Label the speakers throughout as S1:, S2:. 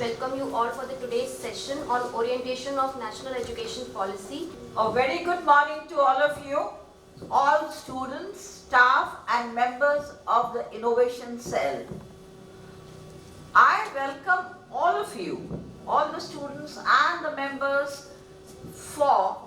S1: welcome you all for the today's session on orientation of National Education Policy.
S2: A very good morning to all of you, all students, staff and members of the Innovation Cell. I welcome all of you, all the students and the members for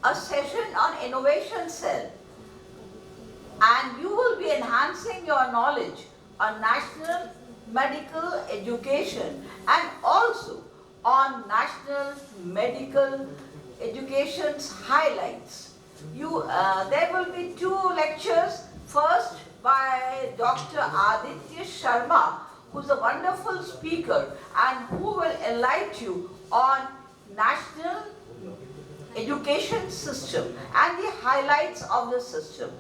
S2: a session on Innovation Cell. And you will be enhancing your knowledge on national medical education and also on national medical education's highlights. There will be two lectures, first by Dr. Aditya Sharma, who's a wonderful speaker and who will enlighten you on national education system and the highlights of the system.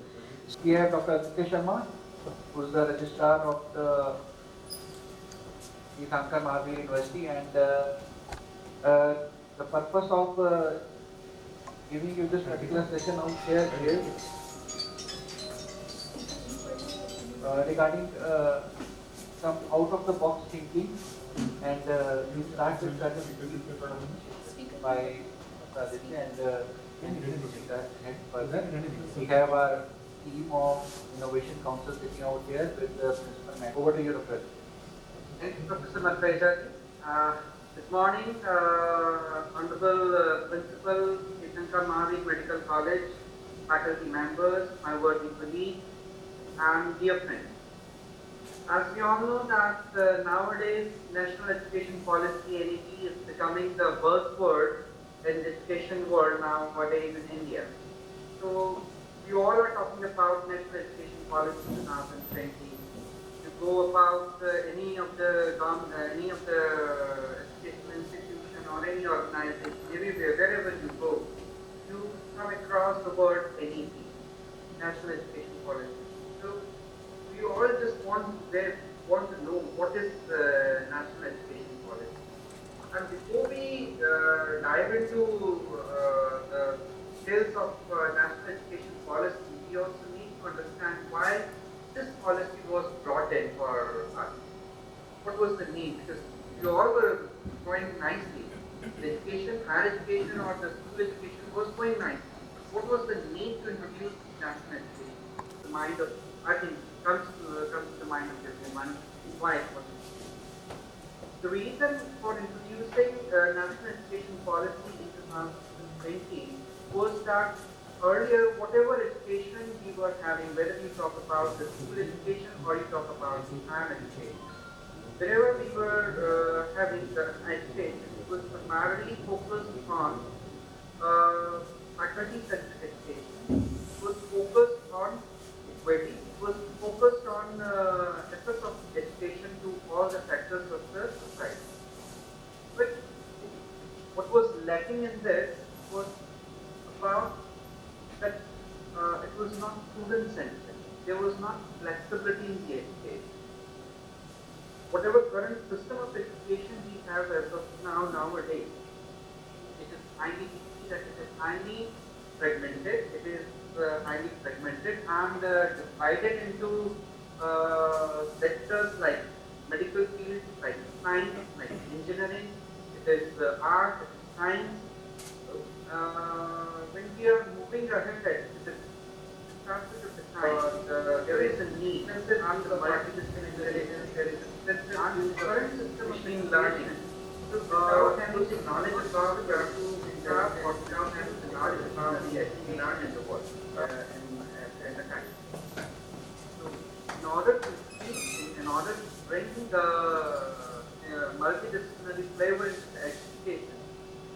S3: We have Dr. Aditya Sharma, who is the registrar of the Shankar Mahavir University, and the purpose of giving you this particular session out here is regarding some out-of-the-box thinking, and we start with that by Dr. Aditya, and further. We have our team of Innovation Council sitting out here with the Principal Mac. Over to you, Dr.
S4: Thank you, Professor Malpaisa. Good morning, Honorable Principal, Shankar Mahavir Medical College, faculty members, my worthy colleagues, and dear friends. As we all know that nowadays National Education Policy (NEP) is becoming the buzzword in the education world nowadays in India. So we all are talking about National Education Policy 2020. To go about any of the educational institution or any organization, everywhere, wherever you go, you come across the word NEP, National Education Policy. So we all just want to know what is National Education Policy. And before we dive into the details of National Education Policy, we also need to understand why this policy was brought in for us. What was the need? Because we all were going nicely. The education, higher education or the school education was going nicely. What was the need to introduce national education? The mind of, I think, comes to the mind of everyone. Why it was introduced. The reason for introducing national education policy in 2020 was that earlier, whatever education we were having, whether you talk about the school education or you talk about the higher education, whenever we were having the education, it was primarily focused on faculty-centric education. It was focused on equity. It was focused on access of education to all the sectors of the society. But what was lacking in this was about that it was not student-centric. There was not flexibility in the education. Whatever current system of education we have as of nowadays, it is highly fragmented. It is highly fragmented and divided into sectors like medical fields, like science, like engineering. It is art, it is science. When we are moving ahead, there is a need and the multidisciplinary intelligence, there is a current system of machine learning. So without having the knowledge about without having the knowledge about the actually learn in the world in the country. So in order to bring the multidisciplinary flavor into the education,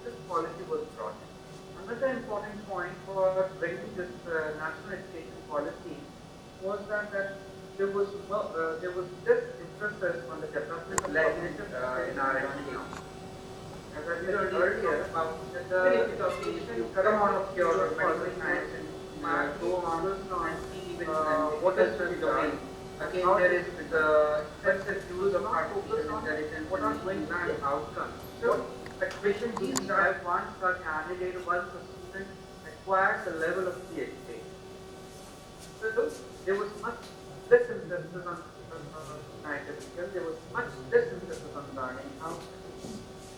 S4: this policy was brought in. Another important point for bringing this national education policy was that there was this emphasis on the development of cognitive in our education. As I said earlier about the education come out of your medical science and go on and see even what is the domain. Again, there is the extensive use of artificial intelligence. What are going to be the outcomes? So, expectation these have once a candidate, once a student acquires a level of PhD. So there was much less emphasis on scientific skill, there was much less emphasis on learning how to do.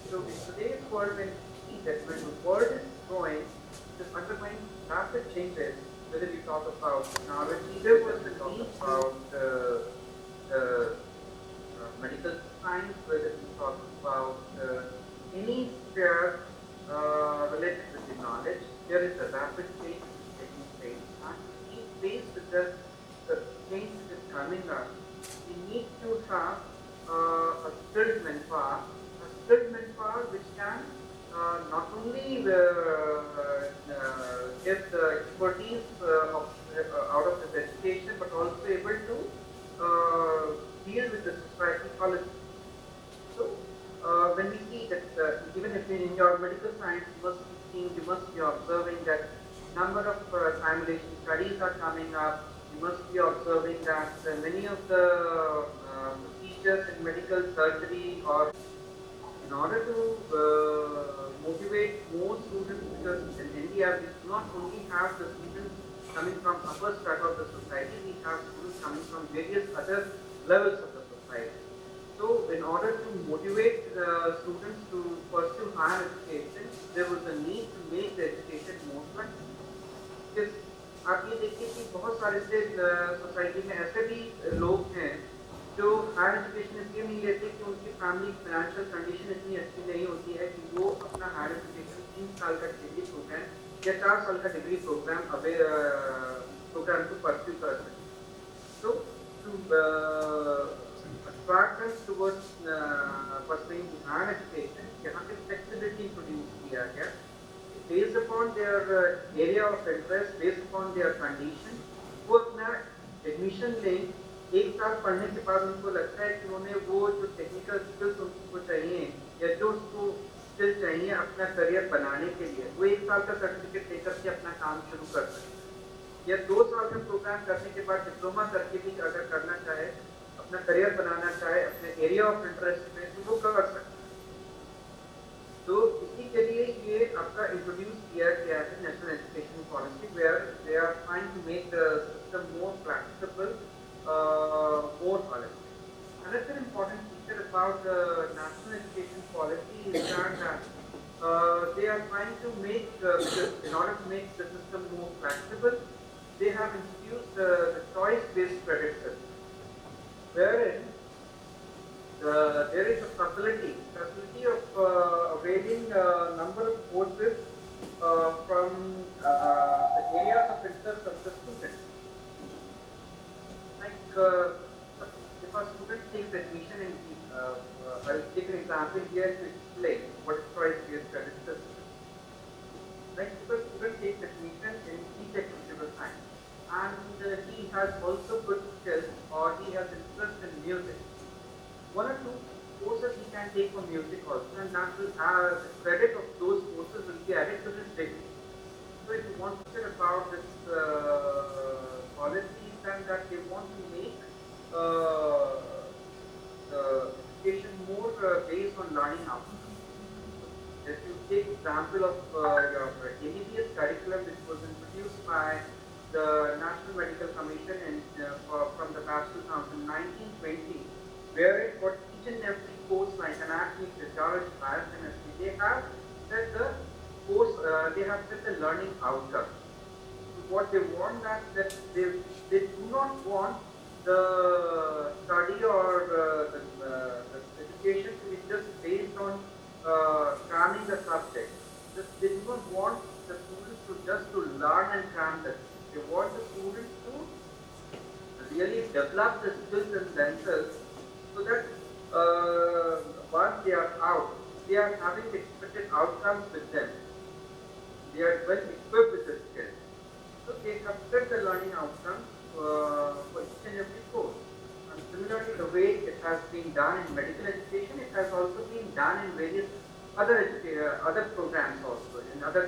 S4: So in today's world, when we see that when the world is growing, it is undergoing rapid changes, whether we talk about technology, whether we talk about medical science, whether we talk about any sphere related to the knowledge, there is a rapid change taking place. And to keep pace with the change that is coming up, we need to have a skilled manpower which can not only get the expertise out of this education, but also able to deal with the society policy. So, when we see that even if in your medical science, you must be observing that number of simulation studies are coming up. You must be observing that many of the procedures in medical surgery, or in order to motivate more students, because in India we do not only have the students coming from upper strata of the society, we have students coming from various other levels of the society. So, in order to motivate students to pursue higher education, there was a need to make the education more flexible. Because आप ये देखिए कि बहुत सारे से society में ऐसे भी लोग हैं जो हायर एजुकेशन इसलिए नहीं लेते कि उनकी फैमिली फाइनेंशियल कंडीशन इतनी अच्छी नहीं होती है कि वो अपना हायर एजुकेशन 3 साल का डिग्री प्रोग्राम या 4 साल का डिग्री प्रोग्राम को परस्यू कर सकें. So to attract them towards pursuing higher education, यहाँ पे flexibility introduce किया गया. Based upon their area of interest, based upon their condition, वो अपना एडमिशन लें. 1 साल पढ़ने के बाद उनको लगता है कि उन्हें वो जो टेक्निकल स्किल्स उनको चाहिए या जो उसको स्किल चाहिए अपना करियर बनाने के लिए, वो 1 साल का सर्टिफिकेट लेकर के अपना काम शुरू कर सकते हैं. या 2 साल का प्रोग्राम करने के बाद डिप्लोमा करके भी अगर करना चाहे, अपना करियर बनाना चाहे अपने एरिया ऑफ इंटरेस्ट में, तो वो कर सकते हैं. तो इसी के लिए ये आपका इंट्रोड्यूस किया गया है national education policy, where they are trying to make the system more flexible, more holistic. Another important feature about the national education policy is that they are trying to make, in order to make the system more flexible, they have introduced the choice-based credit system, wherein there is a facility of availing a number of courses from the areas of interest of the student. Like if a student takes admission in I'll take an example here to explain what is choice-based credit system. Like if a student takes admission in B.Tech Computer Science and he has also good skills or he has interest in music, 1 or 2 courses he can take for music also, and that will the credit of those courses will be added to his degree. So if you want to say about this policy, then that they want to make the education more based on learning outcomes. If you take example of your ABBS curriculum, which was introduced by the National Medical Commission from the batch 2019-20, where for each and every course like anatomy, physiology, biochemistry, they have set the course, they have set the learning outcome. What they want that they do not want the study or the education to be just based on cramming the subject. They do not want the students to just to learn and cram this. They want the students to really develop the skills in themselves, so that once they are out, they are having the expected outcomes with them. They are well equipped with the skills. So they have set the learning outcomes for each and every course. And similarly, the way it has been done in medical education, it has also been done in various other programs also. In other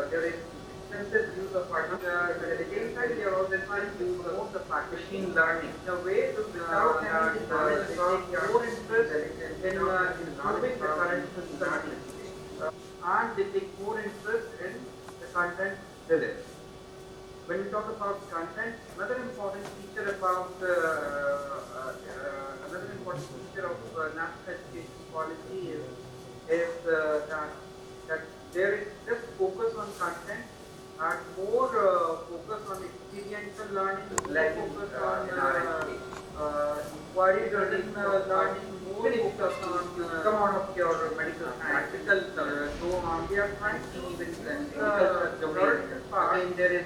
S4: there is extensive use of artificial intelligence, and they are also trying to promote the machine learning in a way to without having the knowledge, they take more interest in improving the current system, and they take more interest in the content delivery. When we talk about content, another important feature about another important feature of national education policy is that there is just focus on content and more focus on experiential learning, less focus on inquiry-driven learning, more focus on come out of your medical practical. So we are trying to even theoretical part. Again, there is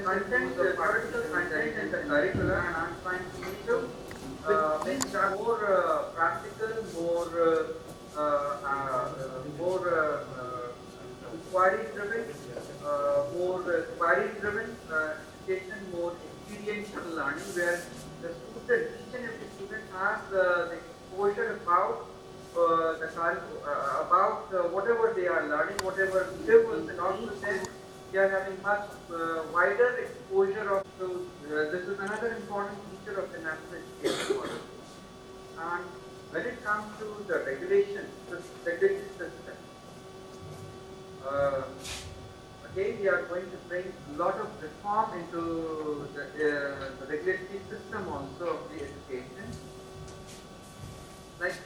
S4: content, theoretical content in the curriculum, and I'm trying to make that more practical, more inquiry-driven, education, more experiential learning, where the student, each and every student has the exposure about whatever they are learning, whatever they will talk to them, they are having much wider exposure of. So this is another important feature of the national education policy. And when it comes to the regulation, the regulatory system, again we are going to bring a lot of reform into the regulatory system also of the education. Like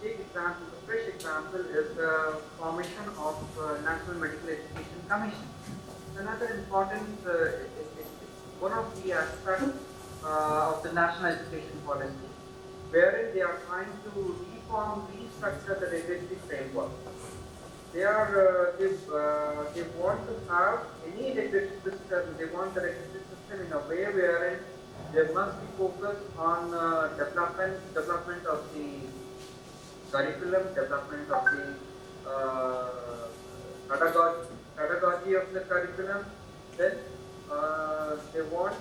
S4: take example, the fresh example is the formation of National Medical Education Commission. Another important, one of the aspects of the national education policy, wherein they are trying to restructure the regulatory framework. They want to have any regulatory system. They want the regulatory system in a way wherein there must be focus on development of the curriculum, development of the pedagogy of the curriculum. Then they want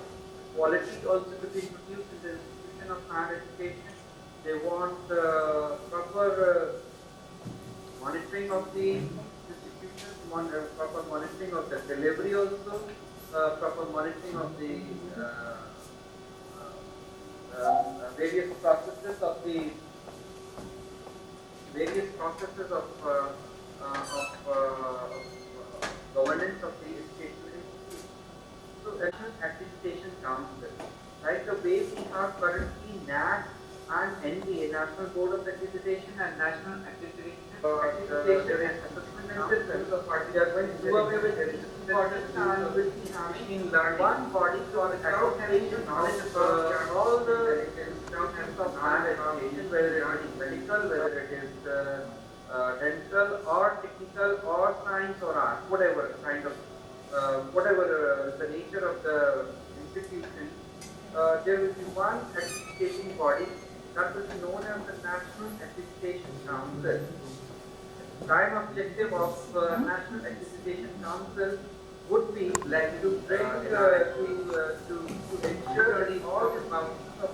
S4: quality also to be introduced in the institution of higher education. They want proper monitoring of the institutions, proper monitoring of the delivery also, proper monitoring of the various processes of governance of the educational institution. So, National Accreditation Council, like the way we have currently NAAC and NBA, National Board of Accreditation and National Accreditation and Assessment and Systems of Party, they are going to do away with this important and will be having one body for accreditation knowledge of all the institutions of higher education, whether it is medical, whether it is dental or technical or science or art, whatever kind of, whatever the nature of the institution, there will be one accreditation body that will be known as the National Accreditation Council. Prime objective of National Accreditation Council would be like to bring to ensure that all the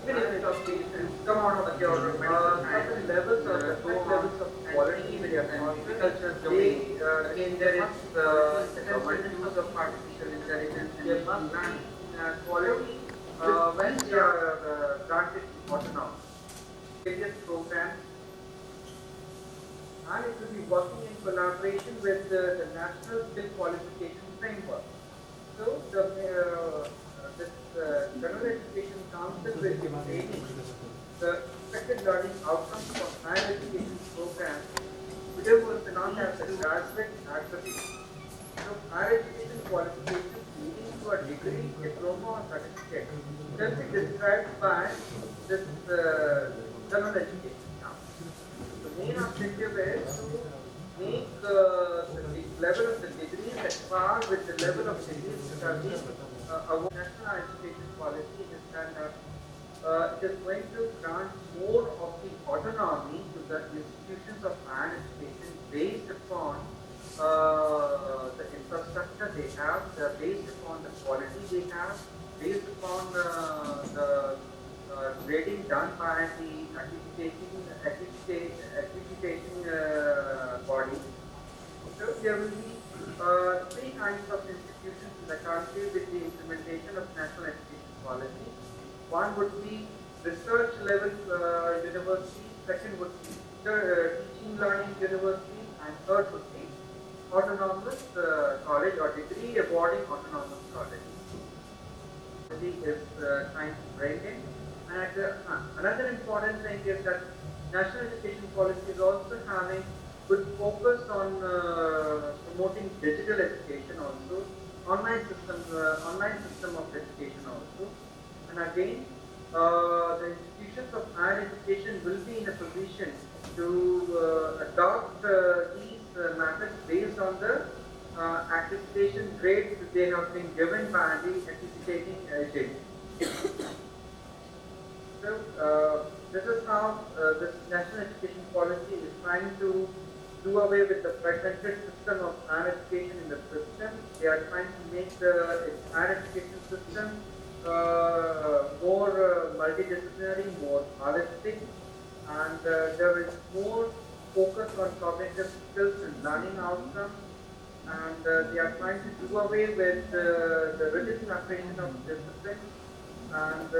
S4: benefits of patients come out of your certain levels of quality in your agriculture domain. Again, there is governance of artificial intelligence, and there must be quality when they are granted autonomy. Various programs, and it will be working in collaboration with the National Skill Qualification Framework. So, this General Education Council will be maintaining the expected learning outcomes for higher education programs, which was not as a graduate activity. So, higher education qualifications leading to a degree, diploma, or certificate can be described by this General Education Council. The main objective is to make the level of the degrees at par with the level of degrees which are being awarded. National education policy is that it is going to grant more of the autonomy to the institutions of higher education based upon the infrastructure they have, based upon the quality they have, based upon the grading done by the accreditation body. So there will be three kinds of institutions in the country with the implementation of national education policy. One would be research level university, second would be teaching learning university, and third would be autonomous college or degree awarding autonomous college. Is trying to bring in, And another important thing is that national education policy is also having good focus on promoting digital education also, online system of education also. And again, the institutions of higher education will be in a position to adopt these methods based on the accreditation grades that they have been given by the accrediting agency. So, this is how this national education policy is trying to do away with the fragmented system of higher education in the system. They are trying to make the higher education system more multidisciplinary, more holistic, and there is more focus on cognitive skills and learning outcomes. And they are trying to do away with the rigid separation of disciplines, and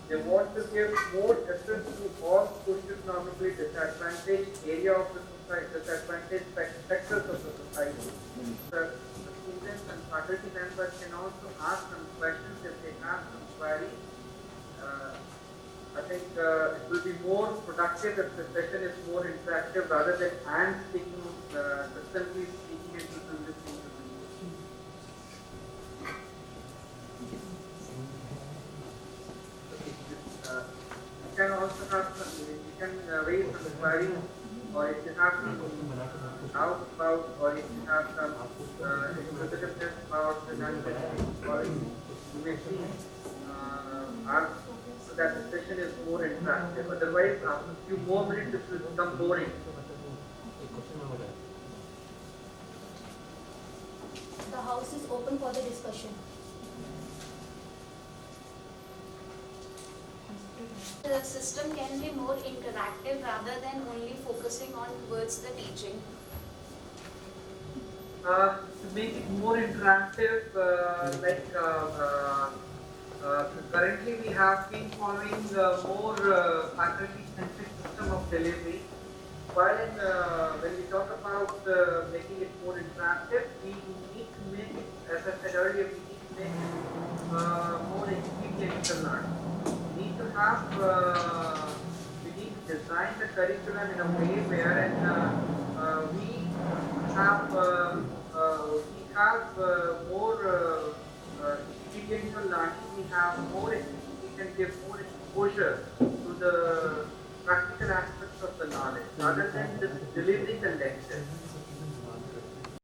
S4: they want to give more access to all socioeconomically disadvantaged area of the society, disadvantaged sectors of the society. The students and faculty members can also ask some questions if they have some queries. I think it will be more productive if the session is more interactive rather than hands speaking, constantly speaking and people listening to me. You can also have some, you can raise some queries, or if you have some doubts about, or if you have some inquisitiveness about the national education policy, you may see ask so that the session is more interactive. Otherwise, after a few more minutes, it will become boring.
S1: The house is open for the discussion.
S5: The system can be more interactive rather than only focusing on towards the teaching.
S4: To make it more interactive, currently we have been following more faculty-centric system of delivery. While when we talk about making it more interactive, we need to make it, as I said earlier, we need to make it more experiential learning. We need to have, we need to design the curriculum in a way wherein we have more experiential learning. We have more, we can give more exposure to the practical aspects of the knowledge rather than just delivering the lecture.